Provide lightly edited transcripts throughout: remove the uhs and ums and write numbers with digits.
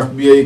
FBI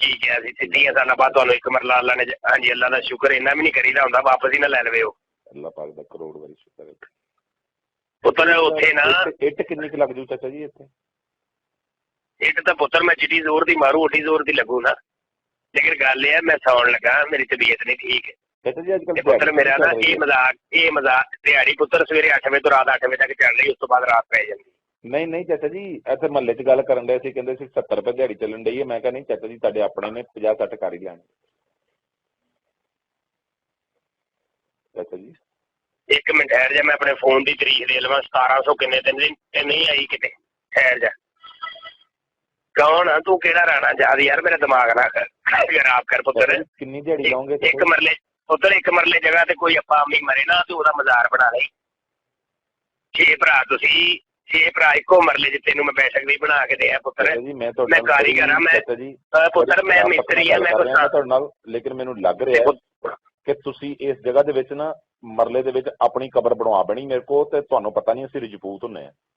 ਕੀ ਕਿਹਾ ਸੀ 30 ਸਾਲਾਂ ਬਾਅਦ ਤੁਹਾਨੂੰ ਇੱਕ ਮਰਲਾ ਅੱਲਾ ਨੇ। ਹਾਂਜੀ, ਅੱਲਾ ਦਾ ਸ਼ੁਕਰ, ਇੰਨਾ ਵੀ ਨਹੀਂ ਕਰੀਦਾ ਹੁੰਦਾ, ਵਾਪਸ ਹੀ ਨਾ ਲੈ ਲਵੇ ਉਹ। ਅੱਲਾ ਪਾਕ ਦਾ ਕਰੋੜ ਵਾਰੀ ਸ਼ੁਕਰ ਹੈ। ਪੁੱਤਰ ਉੱਥੇ ਨਾ ਇੱਟ ਕਿੰਨੀ ਕੁ ਲੱਗ ਜੂ ਚਾਚਾ ਜੀ ਇੱਥੇ? ਇੱਟ ਤਾਂ ਪੁੱਤਰ ਮੈਂ ਚਿੱਟੀ ਜ਼ੋਰ ਦੀ ਮਾਰੂ, ਉੱਠੀ ਜ਼ੋਰ ਦੀ ਲੱਗੂ ਨਾ। ਲੇਕਿਨ ਗੱਲ ਇਹ ਹੈ, ਮੈਂ ਸੌਣ ਲੱਗਾ, ਮੇਰੀ ਤਬੀਅਤ ਨਹੀਂ ਠੀਕ ਹੈ ਪੁੱਤਰ ਮੇਰਾ ਨਾ। ਇਹ ਮਜ਼ਾਕ ਦਿਹਾੜੀ ਪੁੱਤਰ ਸਵੇਰੇ 8 ਵਜੇ ਤੋਂ ਰਾਤ 8 ਵਜੇ ਤੱਕ ਚੱਲ ਰਹੀ, ਉਸ ਤੋਂ ਬਾਅਦ ਰਾਤ ਪੈ ਜਾਂਦੀ। ਨਹੀਂ ਚਾਚਾ ਜੀ, ਇੱਥੇ ਮਹੱਲੇ 'ਚ ਗੱਲ ਕਰਨ ਡਏ ਸੀ, ਕਹਿੰਦੇ ਸੀ 70 ਰੁਪਏ ਦਿਹਾੜੀ ਚੱਲਣ ਡਈ ਹੈ। ਮੈਂ ਕਿਹਾ ਨਹੀਂ ਚਾਚਾ ਜੀ, ਤੁਹਾਡੇ ਆਪਣੇ ਨੇ 50-60 ਕਰ ਹੀ ਲੈਣੇ ਚਾਚਾ ਜੀ। ਇੱਕ ਮਿੰਟ ਠਹਿਰ ਜਾ, ਮੈਂ ਆਪਣੇ ਫੋਨ ਦੀ ਤਰੀਕ ਦੇ ਲਵਾਂ। 1700 ਕਿੰਨੇ ਦਿਨ ਦੀ ਨਹੀਂ ਆਈ ਕਿਤੇ। ਠਹਿਰ ਜਾ। ਕੌਣ ਆ ਤੂੰ? ਕਿਹੜਾ ਰਾਣਾ ਯਾਦ ਯਾਰ, ਮੇਰਾ ਦਿਮਾਗ ਨਾ ਖਰਾਬ ਕਰ ਪੁੱਤਰ। ਕਿੰਨੀ ਦਿਹਾੜੀ ਲਾਉਂਗੇ ਇੱਕ ਮਰਲੇ ਪੁੱਤਰ? ਇੱਕ ਮਰਲੇ ਜਗ੍ਹਾ ਤੇ ਕੋਈ ਆਪਾਂ ਅਮੀ ਮਰੇ ਨਾ ਤੂੰ ਉਹਦਾ ਮਜ਼ਾਰ ਬਣਾ ਲਈ। 6 ਭਰਾ ਤੁਸੀਂ, 6 ਭਰਾ ਇੱਕੋ ਮਰਲੇ 'ਚ, ਤੈਨੂੰ ਮੈਂ ਬੈਠਕ ਵੀ ਬਣਾ ਕੇ ਦਿਆ ਪੁੱਤਰ। ਮੈਂ ਕਾਰੀਗਰ ਆ, ਮੈਂ ਪੁੱਤਰ ਮੈਂ ਮਿਸਤਰੀ ਆ, ਮੈਂ ਤੁਹਾਡੇ ਨਾਲ। ਲੇਕਿਨ ਮੈਨੂੰ ਲੱਗ ਰਿਹਾ ਕਿ ਤੁਸੀਂ ਇਸ ਜਗ੍ਹਾ ਦੇ ਵਿੱਚ ਨਾ ਮਰਲੇ ਦੇ ਵਿੱਚ ਆਪਣੀ ਕਬਰ ਬਣਵਾ ਬਣੀ ਮੇਰੇ ਕੋਲ, ਤੇ ਤੁਹਾਨੂੰ ਪਤਾ ਨਹੀਂ ਅਸੀਂ ਰਜਪੂਤ ਹੁੰਨੇ ਆ।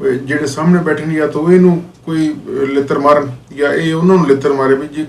ਜਿਹੜੇ ਸਾਹਮਣੇ ਬੈਠੇ ਨੇ, ਜਾਂ ਤਾਂ ਉਹ ਇਹਨੂੰ ਕੋਈ ਲਿੱਤਰ ਮਾਰਨ ਜਾਂ ਇਹ ਉਹਨਾਂ ਨੂੰ ਲਿੱਤਰ ਮਾਰੇ ਵੀ ਜੀ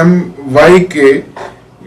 MYK,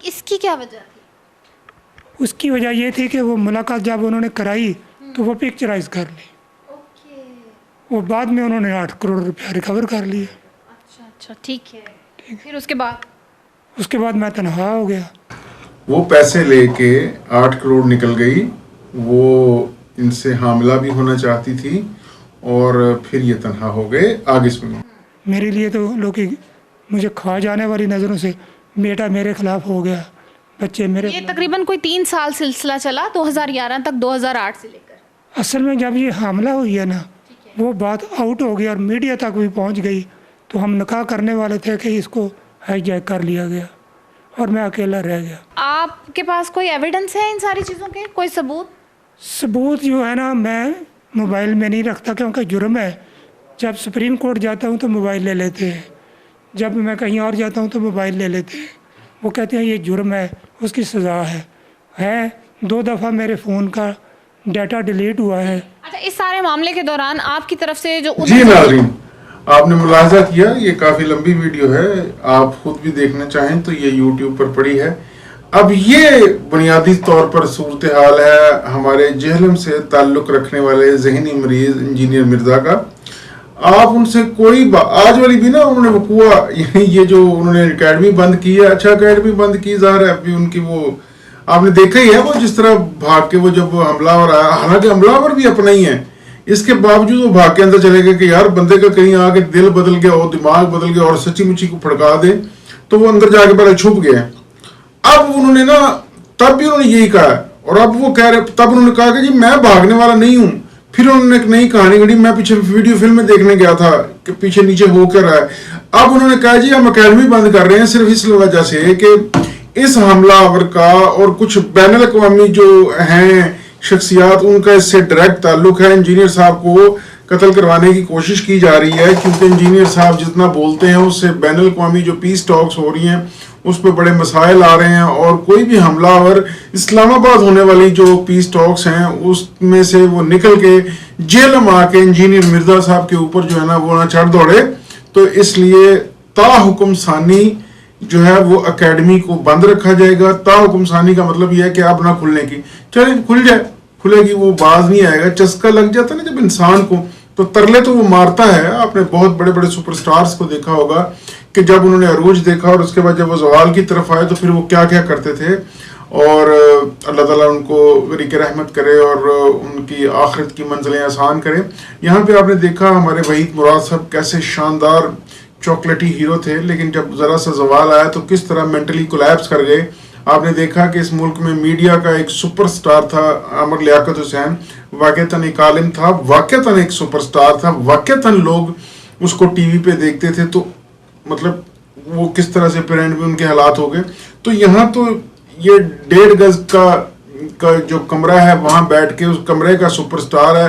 اس کی کیا وجہ تھی؟ اس کی وجہ یہ تھی کہ وہ ملاقات جب انہوں نے کرائی تو وہ پکچرائز کر لی، وہ بعد میں انہوں نے 8 کروڑ روپیہ ریکور کر لیے۔ اچھا ٹھیک ہے، پھر اس کے بعد میں تنہا ہو گیا۔ وہ پیسے لے کے 8 کروڑ نکل گئی، وہ ان سے حاملہ بھی ہونا چاہتی تھی اور پھر یہ تنہا ہو گئے۔ آگے سنیں۔ میرے لیے تو لوگ مجھے کھا جانے والی نظروں سے، بیٹا میرے خلاف ہو گیا، بچے میرے یہ تقریباً کوئی 3 سال سلسلہ چلا، 2011 تک، 2008 سے لے کر۔ اصل میں جب یہ حاملہ ہوئی ہے نا، وہ بات آؤٹ ہو گئی اور میڈیا تک بھی پہنچ گئی، تو ہم نکاح کرنے والے تھے کہ اس کو ہائی جیک کر لیا گیا اور میں اکیلا رہ گیا۔ آپ کے پاس کوئی ایویڈنس ہے ان ساری چیزوں کے، کوئی ثبوت جو ہے نا میں موبائل میں نہیں رکھتا کیونکہ جرم ہے۔ جب سپریم کورٹ جاتا ہوں تو موبائل لے لیتے ہیں، جب میں کہیں اور جاتا ہوں تو موبائل لے لیتے ہیں، وہ کہتے ہیں یہ جرم ہے، اس کی سزا ہے۔ 2 دفعہ میرے فون کا ڈیٹا ڈیلیٹ ہوا ہے۔ اچھا، اس سارے معاملے کے دوران آپ کی طرف سے جو جی ناظرین، آپ نے ملاحظہ کیا، یہ کافی لمبی ویڈیو ہے، آپ خود بھی دیکھنا چاہیں تو یہ یوٹیوب پر پڑی ہے۔ اب یہ بنیادی طور پر صورتحال ہے ہمارے جہلم سے تعلق رکھنے والے ذہنی مریض انجینئر مرزا کا۔ آپ ان سے کوئی آج والی بھی نا انہوں نے وقوع، یعنی یہ جو انہوں نے اکیڈمی بند کی ہے، اچھا اکیڈمی بند کی، ظاہر ہے ابھی ان کی وہ آپ نے دیکھا ہی ہے، وہ جس طرح بھاگ کے وہ جب حملہ ہو رہا ہے، حالانکہ حملہ ور بھی اپنا ہی ہے، اس کے باوجود وہ بھاگ کے اندر چلے گئے کہ یار بندے کا کہیں آ کے دل بدل گیا اور دماغ بدل گیا اور سچی مچی کو پھڑکا دے، تو وہ اندر جا کے پہلے چھپ گئے۔ اب انہوں نے نا تب بھی انہوں نے یہی کہا، اور اب وہ کہہ رہے، تب انہوں نے کہا کہ جی میں بھاگنے والا نہیں ہوں۔ پھر انہوں نے ایک نئی کہانی گھڑی، میں پیچھے ویڈیو فلم میں دیکھنے گیا تھا کہ پیچھے نیچے ہو کر رہا ہے۔ اب انہوں نے کہا جی ہم اکیڈمی بند کر رہے ہیں صرف اس وجہ سے کہ اس حملہ آور کا اور کچھ بین الاقوامی جو ہیں شخصیات، ان کا اس سے ڈائریکٹ تعلق ہے۔ انجینئر صاحب کو قتل کروانے کی کوشش کی جا رہی ہے کیونکہ انجینئر صاحب جتنا بولتے ہیں اس سے بین الاقوامی جو پیس ٹاکس ہو رہی ہیں اس پہ بڑے مسائل آ رہے ہیں، اور کوئی بھی حملہ آور اسلام آباد ہونے والی جو پیس ٹاکس ہیں اس میں سے وہ نکل کے جیل میں آ کے انجینئر مرزا صاحب کے اوپر جو ہے نا وہ نہ چڑھ دوڑے۔ تو اس لیے تا حکم ثانی جو ہے وہ اکیڈمی کو بند رکھا جائے گا۔ تا حکم ثانی کا مطلب یہ ہے کہ اب نہ کھلنے کی، چلیں کھل جائے، کھلے گی، وہ باز نہیں آئے گا۔ چسکا لگ جاتا نا جب انسان کو تو ترلے تو وہ مارتا ہے۔ آپ نے بہت بڑے بڑے سپر سٹارز کو دیکھا ہوگا کہ جب انہوں نے عروج دیکھا اور اس کے بعد جب وہ زوال کی طرف آئے تو پھر وہ کیا کیا کرتے تھے، اور اللہ تعالیٰ ان کو غریق رحمت کرے اور ان کی آخرت کی منزلیں آسان کرے۔ یہاں پہ آپ نے دیکھا ہمارے وحید مراد صاحب کیسے شاندار چاکلیٹی ہیرو تھے، لیکن جب ذرا سا زوال آیا تو کس طرح مینٹلی کولیپس کر گئے۔ آپ نے دیکھا کہ اس ملک میں میڈیا کا ایک سپر سٹار تھا عامر لیاقت حسین، واقعتاً ایک عالم تھا، واقعتاً ایک سپر سٹار تھا، واقعتاً لوگ اس کو ٹی وی پہ دیکھتے تھے، تو مطلب وہ کس طرح سے پیرنٹ میں ان کے حالات ہو گئے۔ تو یہاں تو یہ 1.5 گز کا جو کمرہ ہے وہاں بیٹھ کے اس کمرے کا سپر سٹار ہے،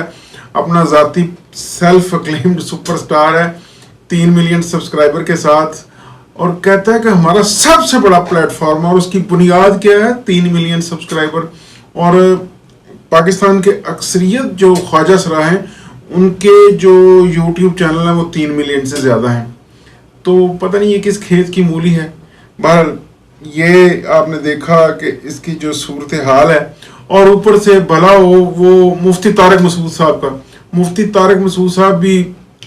اپنا ذاتی سیلف اکلیمڈ سپر سٹار ہے 3 ملین سبسکرائبر کے ساتھ، اور کہتا ہے کہ ہمارا سب سے بڑا پلیٹ فارم ہے، اور اس کی بنیاد کیا ہے 3 ملین سبسکرائبر۔ اور پاکستان کے اکثریت جو خواجہ سرا ہیں ان کے جو یوٹیوب چینل ہیں وہ 3 ملین سے زیادہ ہیں، تو پتہ نہیں یہ کس کھیت کی مولی ہے۔ بہرحال یہ آپ نے دیکھا کہ اس کی جو صورتحال ہے، اور اوپر سے بھلا ہو وہ مفتی طارق مسعود صاحب کا، مفتی طارق مسعود صاحب بھی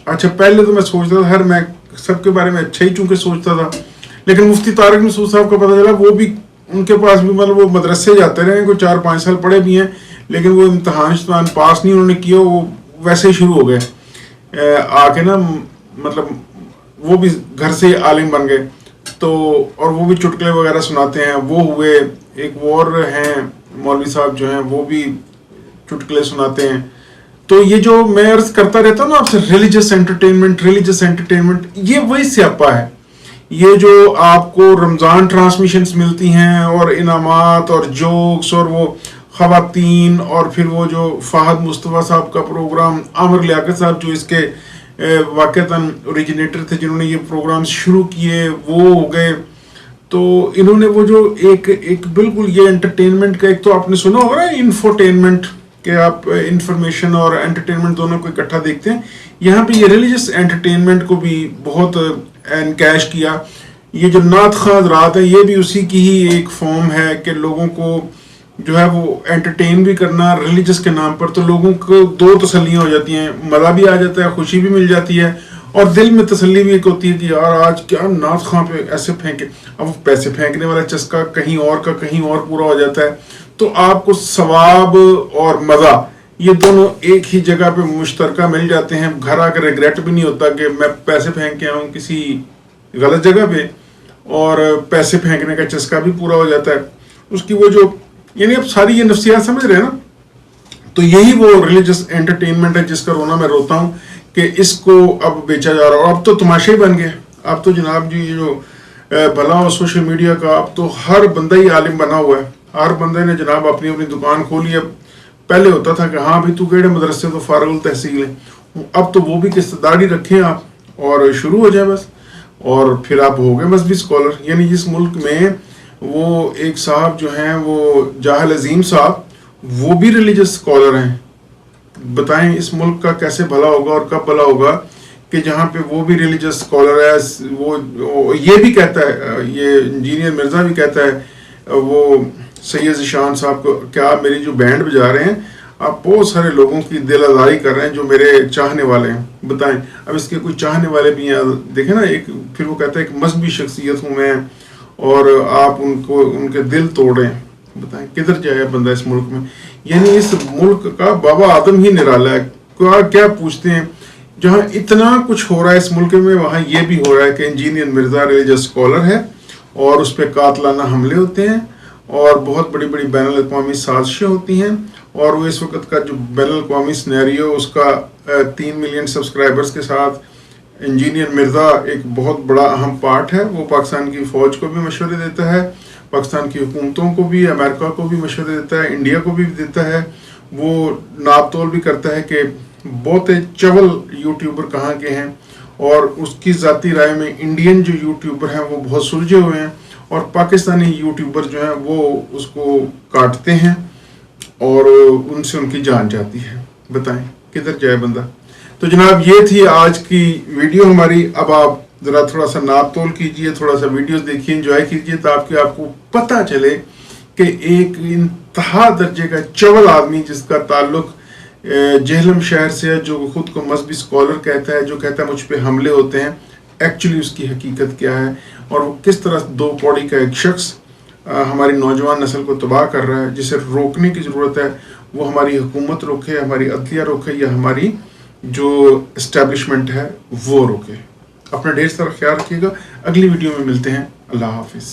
اچھا، پہلے تو میں سوچتا تھا، میں سب کے بارے میں اچھا ہی چونکہ سوچتا تھا، لیکن مفتی طارق مسعود صاحب کا پتہ چلا وہ بھی ان کے پاس بھی مطلب وہ مدرسے جاتے رہے، کوئی 4-5 سال پڑھے بھی ہیں، لیکن وہ امتحان پاس نہیں انہوں نے کیا، وہ ویسے ہی شروع ہو گئے آ کے نا، مطلب وہ بھی گھر سے عالم بن گئے، تو اور وہ بھی چٹکلے وغیرہ سناتے ہیں، وہ ہوئے ایک اور ہیں مولوی صاحب جو ہیں وہ بھی چٹکلے سناتے ہیں۔ تو یہ جو میں عرض کرتا رہتا ہوں نا آپ سے، ریلیجس انٹرٹینمنٹ، یہ وہی سیاپا ہے۔ یہ جو آپ کو رمضان ٹرانسمیشنز ملتی ہیں اور انعامات اور جوکس اور وہ خواتین، اور پھر وہ جو فہد مصطفیٰ صاحب کا پروگرام، عامر لیاقت صاحب جو اس کے واقعتاً اوریجنیٹر تھے جنہوں نے یہ پروگرام شروع کیے، وہ ہو گئے۔ تو انہوں نے وہ جو ایک بالکل یہ انٹرٹینمنٹ کا، ایک تو آپ نے سنا ہوگا نا انفوٹینمنٹ، کہ آپ انفارمیشن اور انٹرٹینمنٹ دونوں کو اکٹھا دیکھتے ہیں، یہاں پہ یہ ریلیجس انٹرٹینمنٹ کو بھی بہت انکیش کیا۔ یہ جو نعت خواں حضرات ہیں یہ بھی اسی کی ہی ایک فارم ہے کہ لوگوں کو جو ہے وہ انٹرٹین بھی کرنا ریلیجس کے نام پر. تو لوگوں کو دو تسلیاں ہو جاتی ہیں, مزہ بھی آ جاتا ہے, خوشی بھی مل جاتی ہے, اور دل میں تسلی بھی ایک ہوتی ہے کہ یار آج کیا نعت خواں پہ ایسے پھینکے. اب وہ پیسے پھینکنے والا چسکا کہیں اور کا کہیں اور پورا ہو جاتا ہے. تو آپ کو ثواب اور مزہ یہ دونوں ایک ہی جگہ پہ مشترکہ مل جاتے ہیں. گھر آ کر ریگریٹ بھی نہیں ہوتا کہ میں پیسے پھینک کے آؤں کسی غلط جگہ پہ, اور پیسے پھینکنے کا چسکا بھی پورا ہو جاتا ہے. اس کی وہ جو یعنی اب ساری یہ نفسیات سمجھ رہے ہیں نا, تو یہی وہ ریلیجس انٹرٹینمنٹ ہے جس کا رونا میں روتا ہوں کہ اس کو اب بیچا جا رہا ہے. اور اب تو تماشے ہی بن گئے. اب تو جناب جی یہ جو بھلا ہو سوشل میڈیا کا, اب تو ہر بندہ ہی عالم بنا ہوا ہے. ہر بندے نے جناب اپنی اپنی دکان کھولی ہے. پہلے ہوتا تھا کہ ہاں بھی تو کیڑے مدرسے تو فارغ التحصیل ہے, اب تو وہ بھی قسط داری رکھیں آپ اور شروع ہو جائے بس, اور پھر آپ ہو گئے مذہبی اسکالر. یعنی جس ملک میں وہ ایک صاحب جو ہیں وہ جاہل عظیم صاحب, وہ بھی ریلیجس اسکالر ہیں. بتائیں اس ملک کا کیسے بھلا ہوگا اور کب بھلا ہوگا کہ جہاں پہ وہ بھی ریلیجس اسکالر ہے. وہ یہ بھی کہتا ہے, یہ انجینئر مرزا بھی کہتا ہے وہ سید ذیشان صاحب کو, کیا آپ میری جو بینڈ بجا رہے ہیں آپ بہت سارے لوگوں کی دل آزاری کر رہے ہیں جو میرے چاہنے والے ہیں. بتائیں اب اس کے کوئی چاہنے والے بھی ہیں, دیکھیں نا. ایک پھر وہ کہتا ہے کہ مذہبی شخصیت ہوں میں اور آپ ان کے دل توڑ رہے ہیں. بتائیں کدھر جائے بندہ اس ملک میں. یعنی اس ملک کا بابا آدم ہی نرالا ہے. کیا پوچھتے ہیں, جہاں اتنا کچھ ہو رہا ہے اس ملک میں وہاں یہ بھی ہو رہا ہے کہ انجینئر مرزا ریلیجس اسکالر ہے اور اس پہ قاتلانہ حملے ہوتے ہیں اور بہت بڑی بڑی بین الاقوامی سازشیں ہوتی ہیں. اور وہ اس وقت کا جو بین الاقوامی سنیریو, اس کا 3 ملین سبسکرائبرز کے ساتھ انجینئر مرزا ایک بہت بڑا اہم پارٹ ہے. وہ پاکستان کی فوج کو بھی مشورے دیتا ہے, پاکستان کی حکومتوں کو بھی, امریکہ کو بھی مشورے دیتا ہے, انڈیا کو بھی دیتا ہے. وہ ناپ تول بھی کرتا ہے کہ بہت چول یوٹیوبر کہاں کے ہیں, اور اس کی ذاتی رائے میں انڈین جو یوٹیوبر ہیں وہ بہت سلجھے ہوئے ہیں, اور پاکستانی یوٹیوبر جو ہیں وہ اس کو کاٹتے ہیں اور ان سے ان کی جان جاتی ہے. بتائیں کدھر جائے بندہ. تو جناب یہ تھی آج کی ویڈیو ہماری. اب آپ ذرا تھوڑا سا ناپ تول کیجئے, تھوڑا سا ویڈیوز دیکھیے, انجوائے کیجئے, تاکہ آپ کو پتہ چلے کہ ایک انتہا درجے کا چول آدمی جس کا تعلق جہلم شہر سے ہے, جو خود کو مذہبی اسکالر کہتا ہے, جو کہتا ہے مجھ پہ حملے ہوتے ہیں, ایکچولی اس کی حقیقت کیا ہے, اور وہ کس طرح 2 پوڑی کا ایک شخص ہماری نوجوان نسل کو تباہ کر رہا ہے, جسے روکنے کی ضرورت ہے. وہ ہماری حکومت روکے, ہماری عدلیہ روکے, یا ہماری جو اسٹیبلشمنٹ ہے وہ روکے. اپنا ڈھیر سارا خیال رکھیے گا. اگلی ویڈیو میں ملتے ہیں. اللہ حافظ.